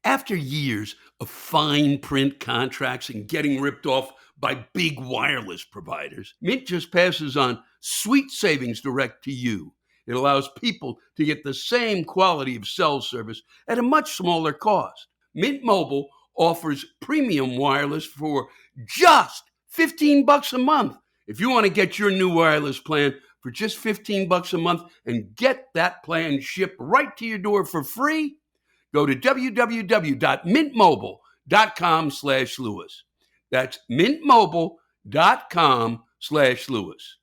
After years of fine print contracts and getting ripped off by big wireless providers, Mint just passes on sweet savings direct to you. It allows people to get the same quality of cell service at a much smaller cost. Mint Mobile offers premium wireless for just $15 a month. If you want to get your new wireless plan for just $15 a month and get that plan shipped right to your door for free, go to www.mintmobile.com/Lewis. That's mintmobile.com/Lewis.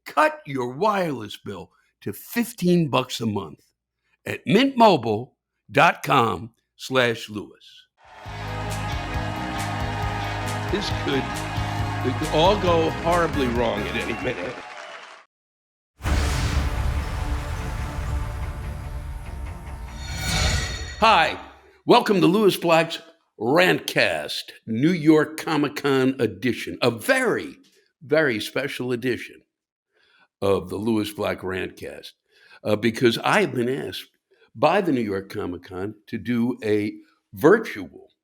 Cut your wireless bill to $15 a month at mintmobile.com/Lewis. This could all go horribly wrong at any minute. Hi, welcome to Lewis Black's Rantcast, New York Comic-Con edition, a very, very special edition of the Lewis Black Rantcast, because I've been asked by the New York Comic-Con to do a virtual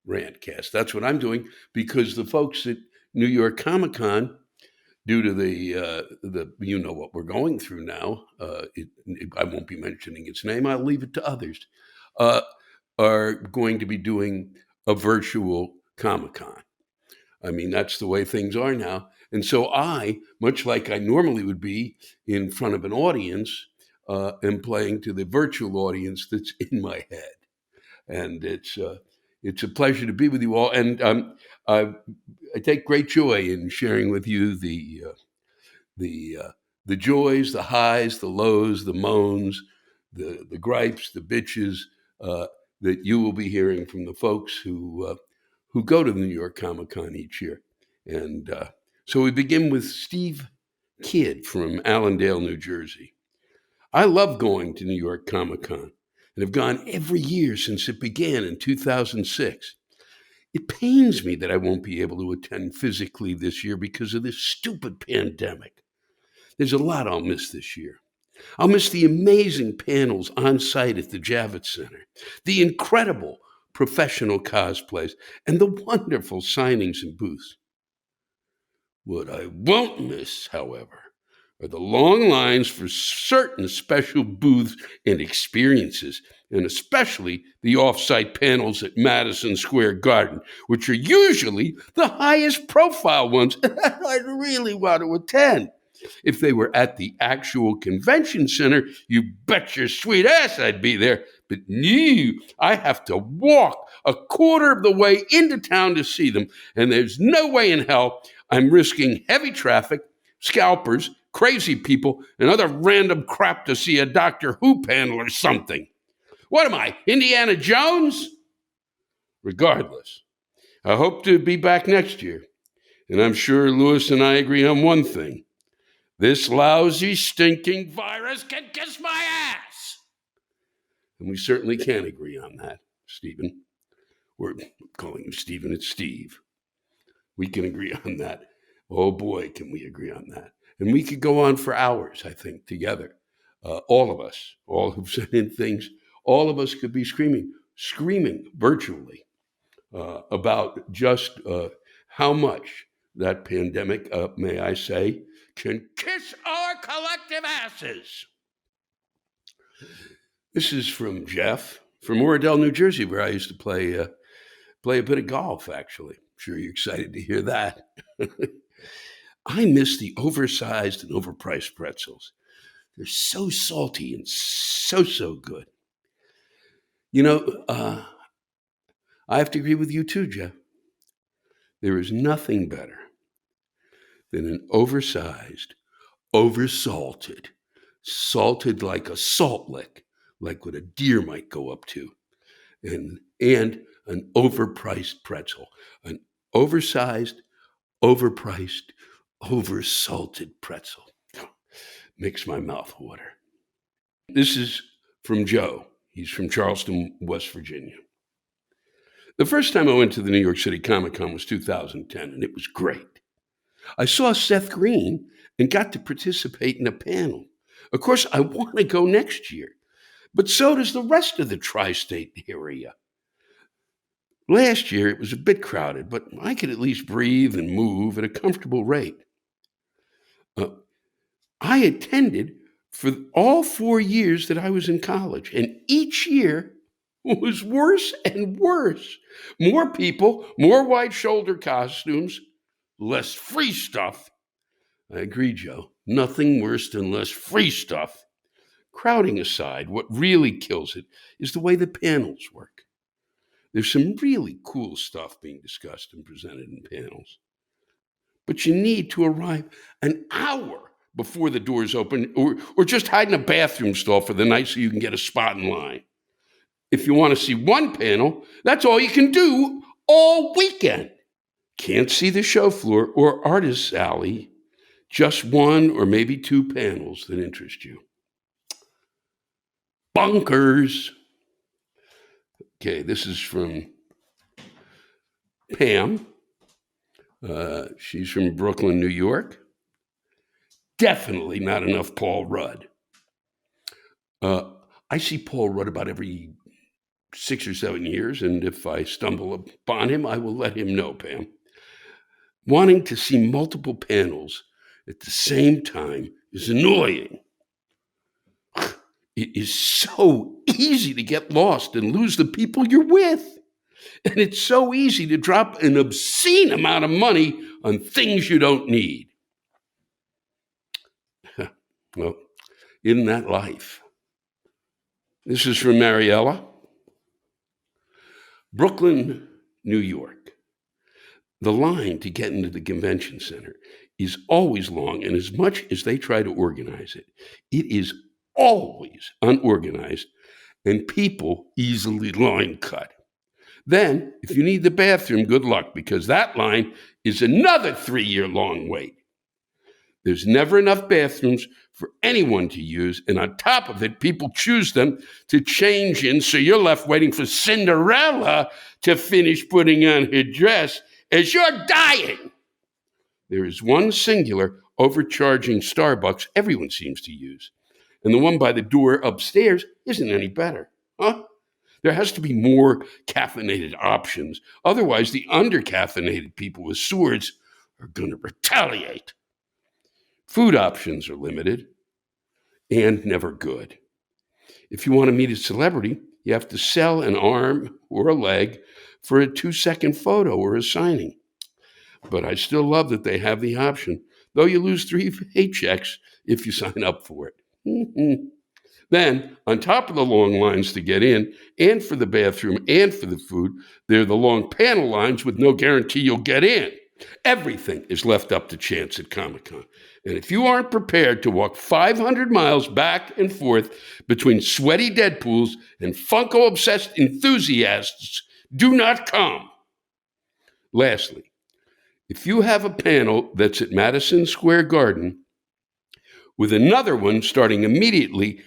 Rantcast. That's what I'm doing because the folks at New York Comic-Con, due to the you know what we're going through now, I won't be mentioning its name. I'll leave it to others. Are going to be doing a virtual Comic-Con. I mean, that's the way things are now. And so I, much like I normally would be in front of an audience, am playing to the virtual audience that's in my head. And it's a pleasure to be with you all. And I take great joy in sharing with you the joys, the highs, the lows, the moans, the gripes, the bitches, that you will be hearing from the folks who go to the New York Comic-Con each year. And so we begin with Steve Kidd from Allendale, New Jersey. I love going to New York Comic-Con and have gone every year since it began in 2006. It pains me that I won't be able to attend physically this year because of this stupid pandemic. There's a lot I'll miss this year. I'll miss the amazing panels on site at the Javits Center, the incredible professional cosplays, and the wonderful signings and booths. What I won't miss, however, are the long lines for certain special booths and experiences, and especially the off-site panels at Madison Square Garden, which are usually the highest profile ones I'd really want to attend. If they were at the actual convention center, you bet your sweet ass I'd be there. But no, I have to walk a quarter of the way into town to see them, and there's no way in hell I'm risking heavy traffic, scalpers, crazy people, and other random crap to see a Doctor Who panel or something. What am I, Indiana Jones? Regardless, I hope to be back next year, and I'm sure Lewis and I agree on one thing. This lousy, stinking virus can kiss my ass. And we certainly can agree on that, Stephen. We're calling him Stephen, it's Steve. We can agree on that. Oh boy, can we agree on that. And we could go on for hours, I think, together. All of us, all who've sent in things, all of us could be screaming virtually about just how much that pandemic, may I say, can kiss our collective asses. This is from Jeff from Oradell, New Jersey, where I used to play a bit of golf, actually. I'm sure you're excited to hear that. I miss the oversized and overpriced pretzels. They're so salty and so good. You know, I have to agree with you too, Jeff. There is nothing better than an oversized, oversalted, salted like a salt lick, like what a deer might go up to, and an overpriced pretzel, an oversized, overpriced, oversalted pretzel. Makes my mouth water. This is from Joe. He's from Charleston, West Virginia. The first time I went to the New York City Comic-Con was 2010, and it was great. I saw Seth Green and got to participate in a panel. Of course, I want to go next year, but so does the rest of the tri-state area. Last year, it was a bit crowded, but I could at least breathe and move at a comfortable rate. I attended for all 4 years that I was in college, and each year was worse and worse. More people, more wide shoulder costumes, less free stuff. I agree, Joe. Nothing worse than less free stuff. Crowding aside, what really kills it is the way the panels work. There's some really cool stuff being discussed and presented in panels. But you need to arrive an hour before the doors open, or just hide in a bathroom stall for the night so you can get a spot in line. If you want to see one panel, that's all you can do all weekend. Can't see the show floor or artist's alley, just one or maybe two panels that interest you. Bunkers. Okay, this is from Pam. She's from Brooklyn, New York. Definitely not enough Paul Rudd. I see Paul Rudd about every 6 or 7 years, and if I stumble upon him, I will let him know, Pam. Wanting to see multiple panels at the same time is annoying. It is so easy to get lost and lose the people you're with. And it's so easy to drop an obscene amount of money on things you don't need. Well, isn't that life? This is from Mariella. Brooklyn, New York. The line to get into the convention center is always long, and as much as they try to organize it, it is always unorganized, and people easily line cut. Then, if you need the bathroom, good luck, because that line is another 3-year-long wait. There's never enough bathrooms for anyone to use, and on top of it, people choose them to change in, so you're left waiting for Cinderella to finish putting on her dress as you're dying. There is one singular overcharging Starbucks everyone seems to use, and the one by the door upstairs isn't any better, huh? There has to be more caffeinated options. Otherwise, the under-caffeinated people with swords are going to retaliate. Food options are limited and never good. If you want to meet a celebrity, you have to sell an arm or a leg for a 2-second photo or a signing. But I still love that they have the option, though you lose 3 paychecks if you sign up for it. Then, on top of the long lines to get in, and for the bathroom, and for the food, there are the long panel lines with no guarantee you'll get in. Everything is left up to chance at Comic-Con. And if you aren't prepared to walk 500 miles back and forth between sweaty Deadpools and Funko-obsessed enthusiasts, do not come. Lastly, if you have a panel that's at Madison Square Garden with another one starting immediately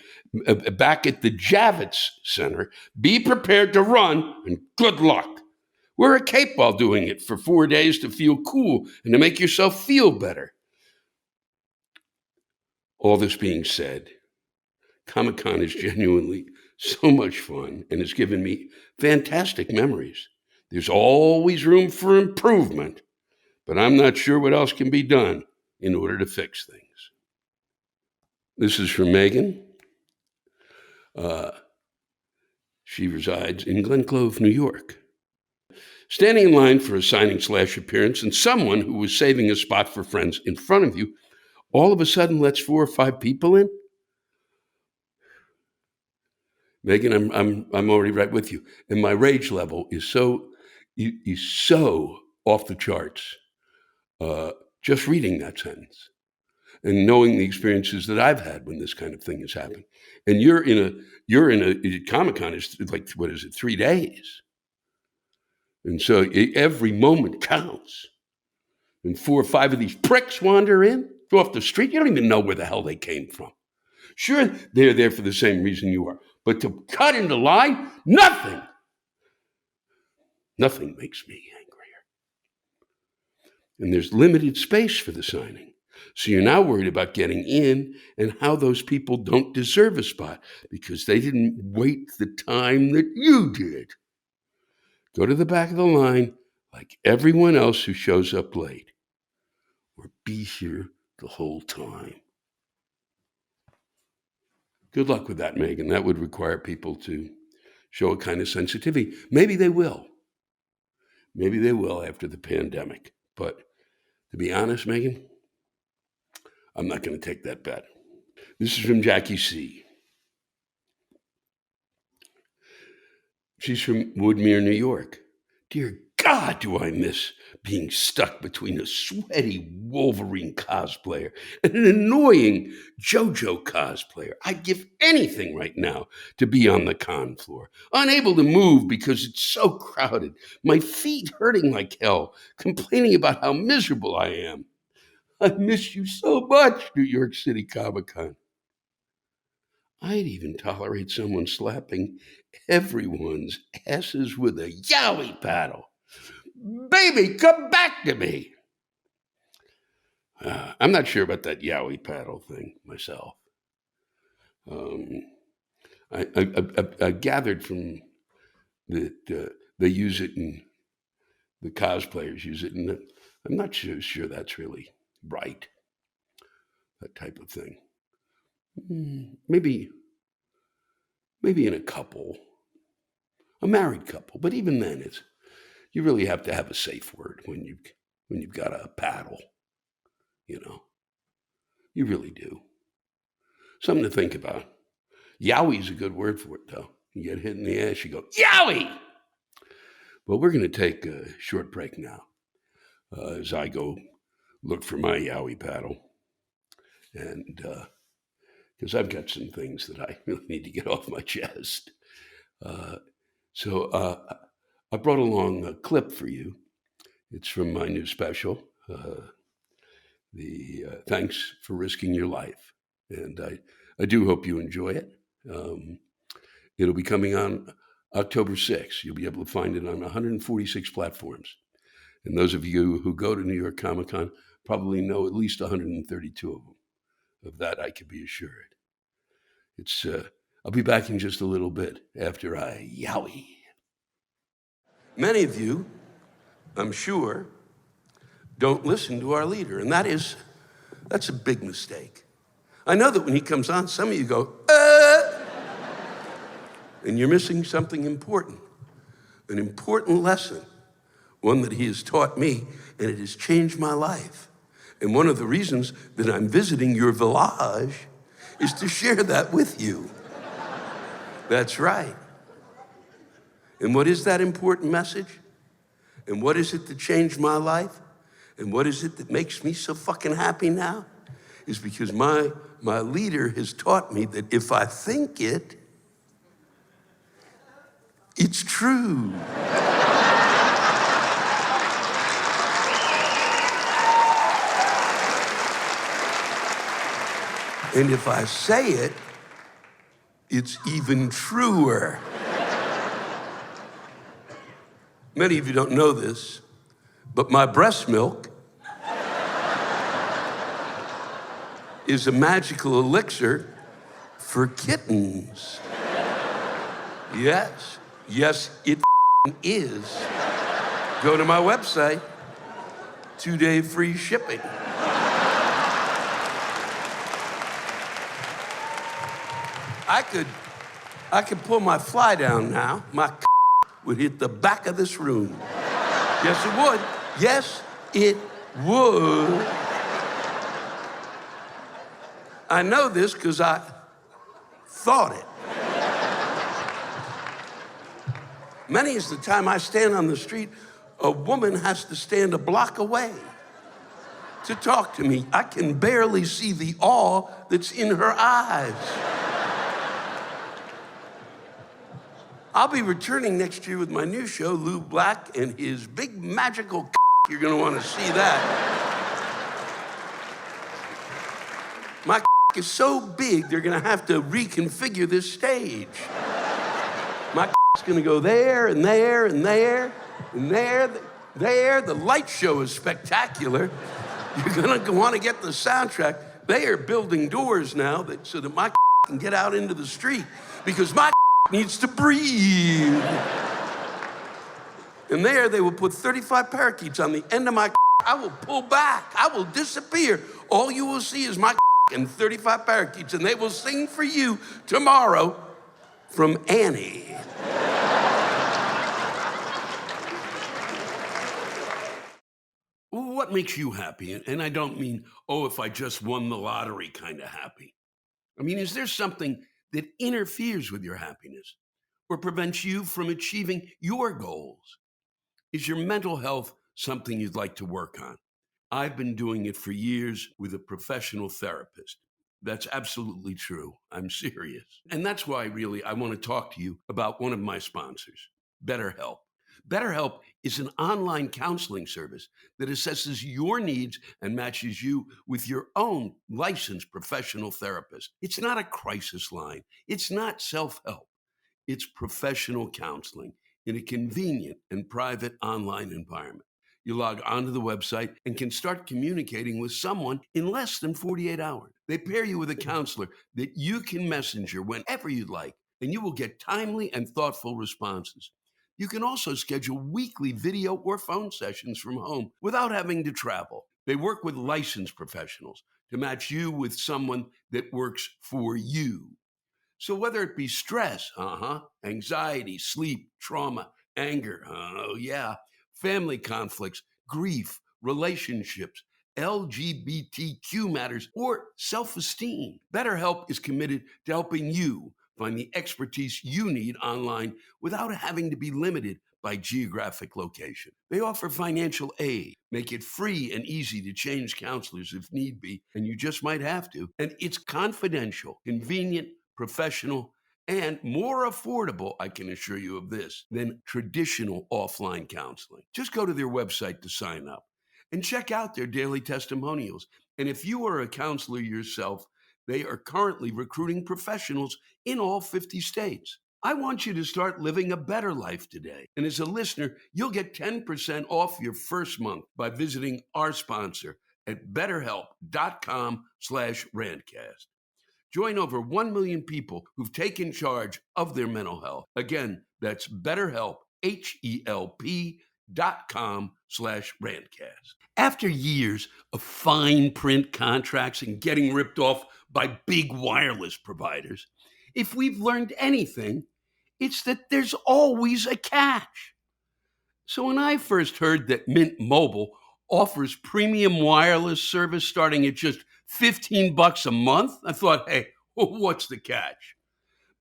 back at the Javits Center, be prepared to run and good luck. Wear a cape while doing it for 4 days to feel cool and to make yourself feel better. All this being said, Comic-Con is genuinely so much fun and has given me fantastic memories. There's always room for improvement, but I'm not sure what else can be done in order to fix things. This is from Megan. She resides in Glen Clove, New York. Standing in line for a signing/appearance, and someone who was saving a spot for friends in front of you all of a sudden lets 4 or 5 people in. Megan, I'm already right with you, and my rage level is so off the charts. Just reading that sentence and knowing the experiences that I've had when this kind of thing has happened. And you're in a Comic-Con is like, what is it, 3 days? And so every moment counts. And 4 or 5 of these pricks wander in, go off the street. You don't even know where the hell they came from. Sure, they're there for the same reason you are. But to cut into line, nothing makes me angrier. And there's limited space for the signing. So you're now worried about getting in and how those people don't deserve a spot because they didn't wait the time that you did. Go to the back of the line like everyone else who shows up late. Or be here the whole time. Good luck with that, Megan. That would require people to show a kind of sensitivity. Maybe they will. Maybe they will after the pandemic. But to be honest, Megan, I'm not going to take that bet. This is from Jackie C. She's from Woodmere, New York. Dear God, do I miss being stuck between a sweaty Wolverine cosplayer and an annoying JoJo cosplayer. I'd give anything right now to be on the con floor, unable to move because it's so crowded, my feet hurting like hell, complaining about how miserable I am. I miss you so much, New York City Comic-Con. I'd even tolerate someone slapping everyone's asses with a yowie paddle. Baby, come back to me. I'm not sure about that yowie paddle thing myself. I gathered from that they use it and the cosplayers use it, and I'm not sure that's really right, that type of thing. Maybe in a couple, a married couple, but even then, you really have to have a safe word when you've got a paddle. You really do. Something to think about. Yowie's a good word for it, though. You get hit in the ass, you go, yowie! Well, we're going to take a short break now as I go look for my yowie paddle. And because I've got some things that I really need to get off my chest. So I brought along a clip for you. It's from my new special, Thanks for Risking Your Life. And I do hope you enjoy it. It'll be coming on October 6th. You'll be able to find it on 146 platforms. And those of you who go to New York Comic Con probably know at least 132 of them. Of that, I can be assured. I'll be back in just a little bit after I yowie. Many of you, I'm sure, don't listen to our leader, and that's a big mistake. I know that when he comes on, some of you go, and you're missing something important, an important lesson, one that he has taught me, and it has changed my life. And one of the reasons that I'm visiting your village is to share that with you. That's right. And what is that important message? And what is it that changed my life? And what is it that makes me so fucking happy now? Is because my leader has taught me that if I think it, it's true. And if I say it, it's even truer. Many of you don't know this, but my breast milk is a magical elixir for kittens. Yes, it is. Go to my website, 2-day free shipping. I could pull my fly down now. My would hit the back of this room. Yes, it would. Yes, it would. I know this because I thought it. Many is the time I stand on the street, a woman has to stand a block away to talk to me. I can barely see the awe that's in her eyes. I'll be returning next year with my new show, Lewis Black and his big magical You're gonna wanna see that. My is so big, they're gonna have to reconfigure this stage. My is gonna go there and there and there and there. The light show is spectacular. You're gonna wanna get the soundtrack. They are building doors now so that my can get out into the street because my needs to breathe. And there they will put 35 parakeets on the end of my I will pull back. I will disappear. All you will see is my and 35 parakeets, and they will sing for you tomorrow from Annie. What makes you happy? And I don't mean, oh, if I just won the lottery kind of happy. I mean, is there something that interferes with your happiness or prevents you from achieving your goals? Is your mental health something you'd like to work on? I've been doing it for years with a professional therapist. That's absolutely true. I'm serious. And that's why I want to talk to you about one of my sponsors, BetterHelp. BetterHelp is an online counseling service that assesses your needs and matches you with your own licensed professional therapist. It's not a crisis line. It's not self-help. It's professional counseling in a convenient and private online environment. You log onto the website and can start communicating with someone in less than 48 hours. They pair you with a counselor that you can messenger whenever you'd like, and you will get timely and thoughtful responses. You can also schedule weekly video or phone sessions from home without having to travel. They work with licensed professionals to match you with someone that works for you. So whether it be stress, anxiety, sleep, trauma, anger, family conflicts, grief, relationships, LGBTQ matters, or self-esteem, BetterHelp is committed to helping you find the expertise you need online without having to be limited by geographic location. They offer financial aid, make it free and easy to change counselors if need be, and you just might have to. And it's confidential, convenient, professional, and more affordable, I can assure you of this, than traditional offline counseling. Just go to their website to sign up and check out their daily testimonials. And if you are a counselor yourself, they are currently recruiting professionals in all 50 states. I want you to start living a better life today. And as a listener, you'll get 10% off your first month by visiting our sponsor at betterhelp.com/rantcast. Join over 1 million people who've taken charge of their mental health. Again, that's BetterHelp, HELP.com/rantcast. After years of fine print contracts and getting ripped off by big wireless providers, if we've learned anything, it's that there's always a catch. So when I first heard that Mint Mobile offers premium wireless service starting at just $15 a month, I thought, hey, what's the catch?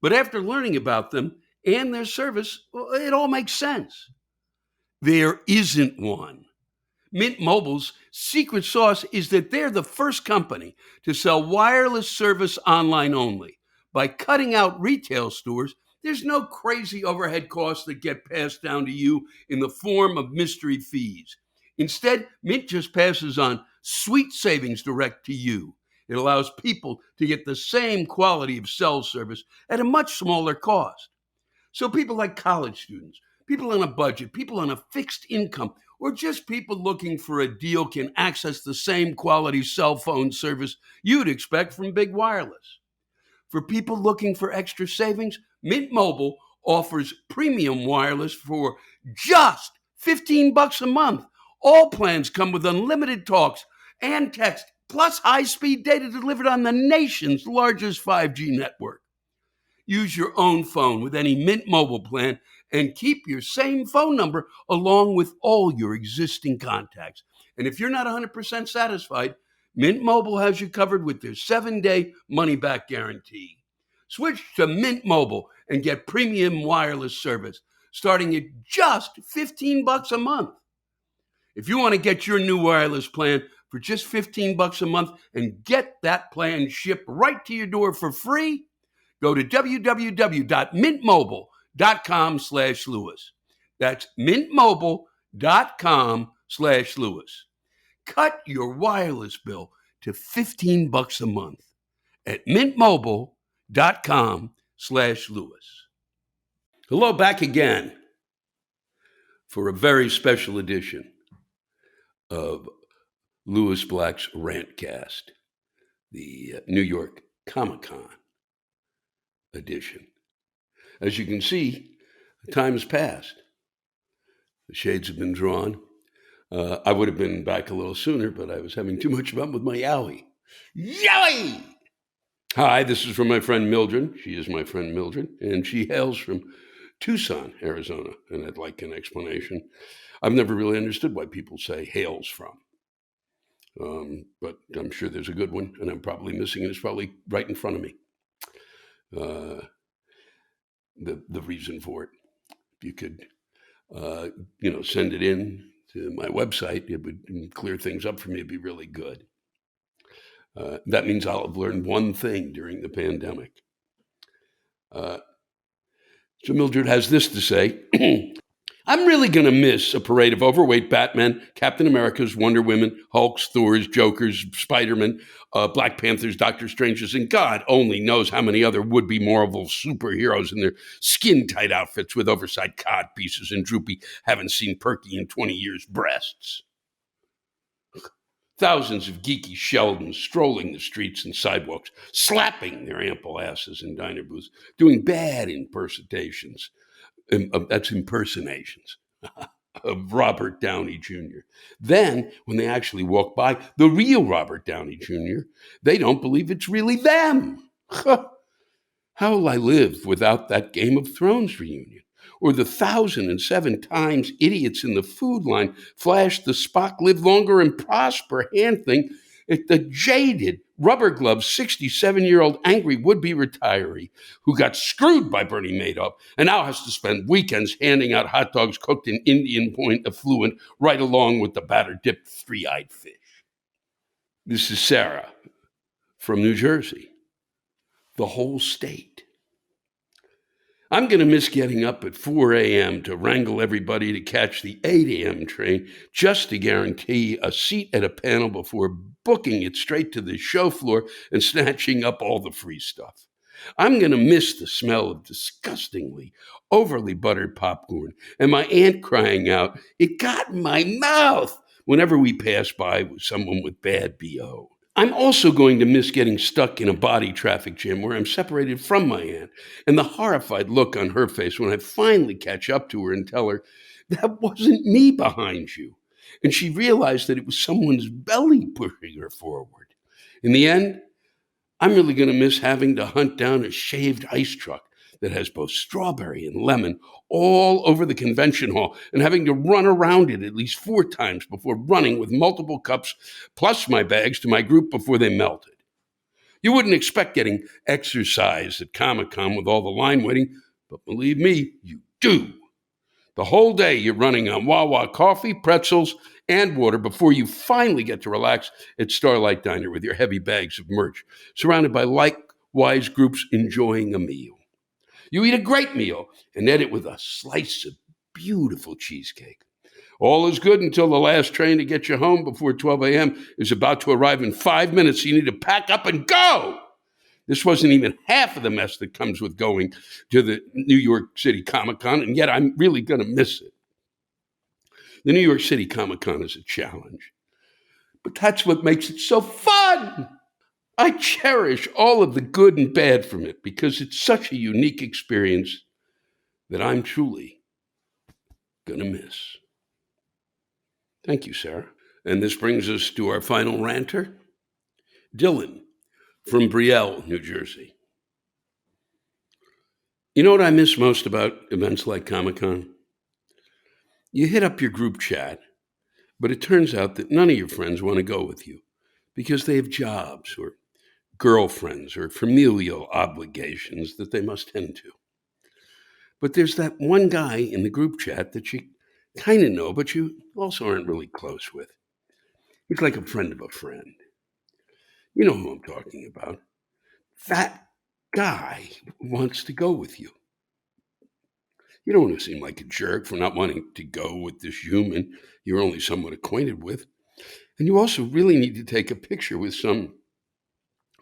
But after learning about them and their service, it all makes sense. There isn't one. Mint Mobile's secret sauce is that they're the first company to sell wireless service online only. By cutting out retail stores, there's no crazy overhead costs that get passed down to you in the form of mystery fees. Instead, Mint just passes on sweet savings direct to you. It allows people to get the same quality of cell service at a much smaller cost. So people like college students, people on a budget, people on a fixed income, or just people looking for a deal can access the same quality cell phone service you'd expect from big wireless. For people looking for extra savings, Mint Mobile offers premium wireless for just $15 a month. All plans come with unlimited talks and text, plus high-speed data delivered on the nation's largest 5G network. Use your own phone with any Mint Mobile plan and keep your same phone number along with all your existing contacts. And if you're not 100% satisfied, Mint Mobile has you covered with their 7-day money-back guarantee. Switch to Mint Mobile and get premium wireless service starting at just $15 a month. If you want to get your new wireless plan for just $15 a month and get that plan shipped right to your door for free, go to www.mintmobile.com/Lewis. That's mintmobile.com/Lewis. Cut your wireless bill to $15 a month at mintmobile.com/Lewis. Hello, back again for a very special edition of Lewis Black's Rantcast, the New York Comic-Con edition. As you can see, time has passed. The shades have been drawn. I would have been back a little sooner, but I was having too much fun with my Yowie. Yowie! Hi, this is from my friend Mildred. She is my friend Mildred, and she hails from Tucson, Arizona, and I'd like an explanation. I've never really understood why people say hails from, but I'm sure there's a good one, and I'm probably missing it. It's probably right in front of me. The reason for it, if you could, send it in to my website, it would clear things up for me. It'd be really good. That means I'll have learned one thing during the pandemic. So Mildred has this to say. I'm really going to miss a parade of overweight Batman, Captain Americas, Wonder Women, Hulks, Thors, Jokers, Spider-Man, Black Panthers, Doctor Strangers, and God only knows how many other would-be Marvel superheroes in their skin-tight outfits with oversized cod pieces and droopy, haven't seen Perky in 20 years breasts. Thousands of geeky Sheldons strolling the streets and sidewalks, slapping their ample asses in diner booths, doing bad impersonations. That's impersonations of Robert Downey Jr. Then, when they actually walk by the real Robert Downey Jr., they don't believe it's really them. How will I live without that Game of Thrones reunion? Or the 1,007 times idiots in the food line flashed the Spock live longer and prosper hand thing at the jaded, rubber-gloved 67-year-old angry would-be retiree who got screwed by Bernie Madoff and now has to spend weekends handing out hot dogs cooked in Indian Point effluent right along with the batter-dipped three-eyed fish. This is Sarah from New Jersey, the whole state. I'm going to miss getting up at 4 a.m. to wrangle everybody to catch the 8 a.m. train just to guarantee a seat at a panel before booking it straight to the show floor and snatching up all the free stuff. I'm going to miss the smell of disgustingly overly buttered popcorn and my aunt crying out, "It got in my mouth," whenever we pass by with someone with bad BO. I'm also going to miss getting stuck in a body traffic jam where I'm separated from my aunt and the horrified look on her face when I finally catch up to her and tell her, "That wasn't me behind you." And she realized that it was someone's belly pushing her forward. In the end, I'm really going to miss having to hunt down a shaved ice truck that has both strawberry and lemon all over the convention hall and having to run around it at least 4 times before running with multiple cups plus my bags to my group before they melted. You wouldn't expect getting exercise at Comic-Con with all the line waiting, but believe me, you do. The whole day you're running on Wawa coffee, pretzels, and water before you finally get to relax at Starlight Diner with your heavy bags of merch, surrounded by likewise groups enjoying a meal. You eat a great meal and end it with a slice of beautiful cheesecake. All is good until the last train to get you home before 12 a.m. is about to arrive in 5 minutes, so you need to pack up and go. This wasn't even half of the mess that comes with going to the New York City Comic-Con, and yet I'm really going to miss it. The New York City Comic-Con is a challenge, but that's what makes it so fun. I cherish all of the good and bad from it because it's such a unique experience that I'm truly going to miss. Thank you, Sarah. And this brings us to our final ranter, Dylan from Brielle, New Jersey. You know what I miss most about events like Comic-Con? You hit up your group chat, but it turns out that none of your friends want to go with you because they have jobs or girlfriends or familial obligations that they must tend to. But there's that one guy in the group chat that you kind of know, but you also aren't really close with. He's like a friend of a friend. You know who I'm talking about. That guy wants to go with you. You don't want to seem like a jerk for not wanting to go with this human you're only somewhat acquainted with. And you also really need to take a picture with some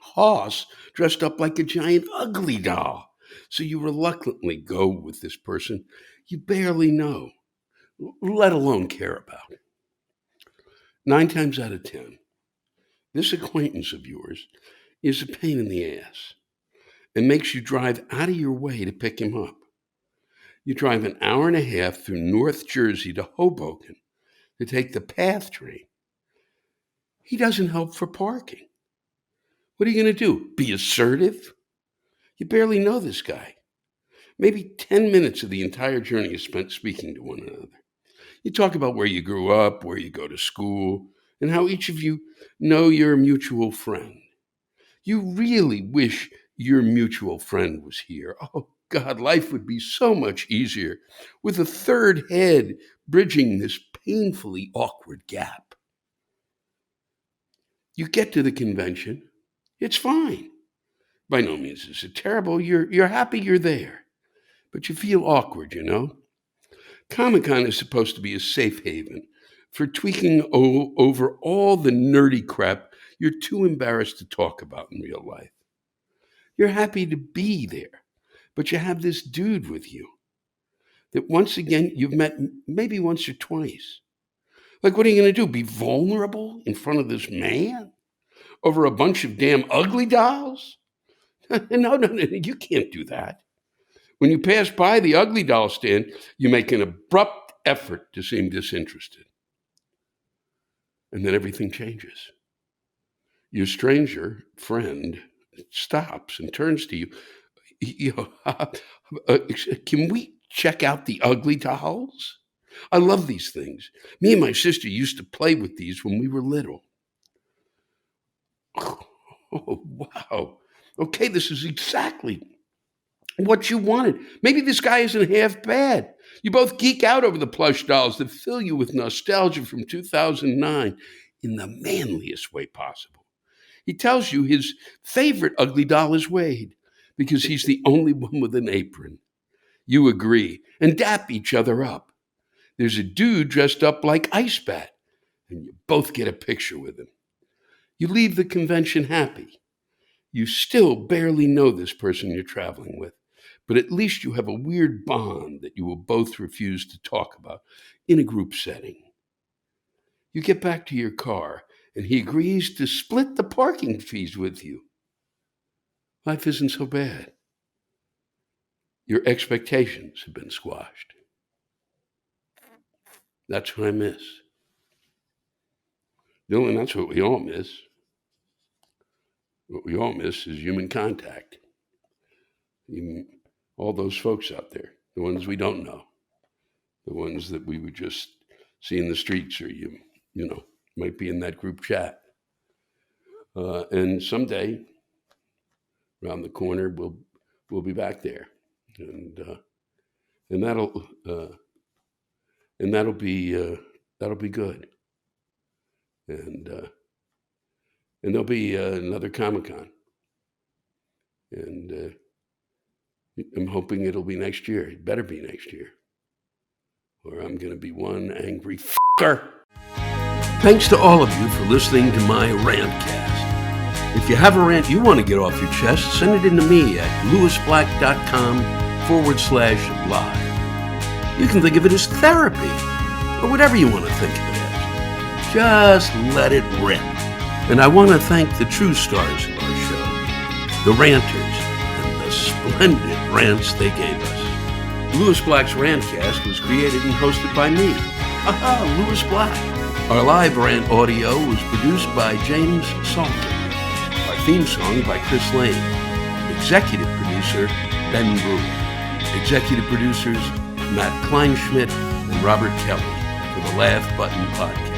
hoss dressed up like a giant ugly doll. So you reluctantly go with this person you barely know, let alone care about. 9 times out of 10, this acquaintance of yours is a pain in the ass and makes you drive out of your way to pick him up. You drive an hour and a half through North Jersey to Hoboken to take the PATH train. He doesn't help for parking. What are you going to do? Be assertive? You barely know this guy. Maybe 10 minutes of the entire journey is spent speaking to one another. You talk about where you grew up, where you go to school, and how each of you know your mutual friend. You really wish your mutual friend was here. Oh, God, life would be so much easier with a third head bridging this painfully awkward gap. You get to the convention. It's fine. By no means is it terrible. You're happy you're there. But you feel awkward, you know? Comic-Con is supposed to be a safe haven for tweaking over all the nerdy crap you're too embarrassed to talk about in real life. You're happy to be there, but you have this dude with you that once again you've met maybe once or twice. Like, what are you going to do? Be vulnerable in front of this man over a bunch of damn ugly dolls? No, you can't do that. When you pass by the ugly doll stand, you make an abrupt effort to seem disinterested. And then everything changes. Your stranger friend stops and turns to you. Can we check out the ugly dolls? I love these things. Me and my sister used to play with these when we were little. Oh, wow. Okay, this is exactly what you wanted. Maybe this guy isn't half bad. You both geek out over the plush dolls that fill you with nostalgia from 2009 in the manliest way possible. He tells you his favorite ugly doll is Wade because he's the only one with an apron. You agree and dap each other up. There's a dude dressed up like Ice Bat, and you both get a picture with him. You leave the convention happy. You still barely know this person you're traveling with, but at least you have a weird bond that you will both refuse to talk about in a group setting. You get back to your car, and he agrees to split the parking fees with you. Life isn't so bad. Your expectations have been squashed. That's what I miss. Dylan, that's what we all miss. What we all miss is human contact. All those folks out there, the ones we don't know, the ones that we would just see in the streets or you might be in that group chat. And someday, around the corner, we'll be back there, and that'll be good, and there'll be another Comic-Con, and I'm hoping it'll be next year. It better be next year, or I'm going to be one angry fucker. Thanks to all of you for listening to my Rantcast. If you have a rant you want to get off your chest, send it in to me at lewisblack.com/live. You can think of it as therapy, or whatever you want to think of it as. Just let it rip. And I want to thank the true stars of our show, the ranters, and the splendid rants they gave us. Lewis Black's Rantcast was created and hosted by me. Lewis Black. Our live rant audio was produced by James Salter. Our theme song by Chris Lane. Executive producer, Ben Brewer. Executive producers, Matt Kleinschmidt and Robert Kelly for the Laugh Button Podcast.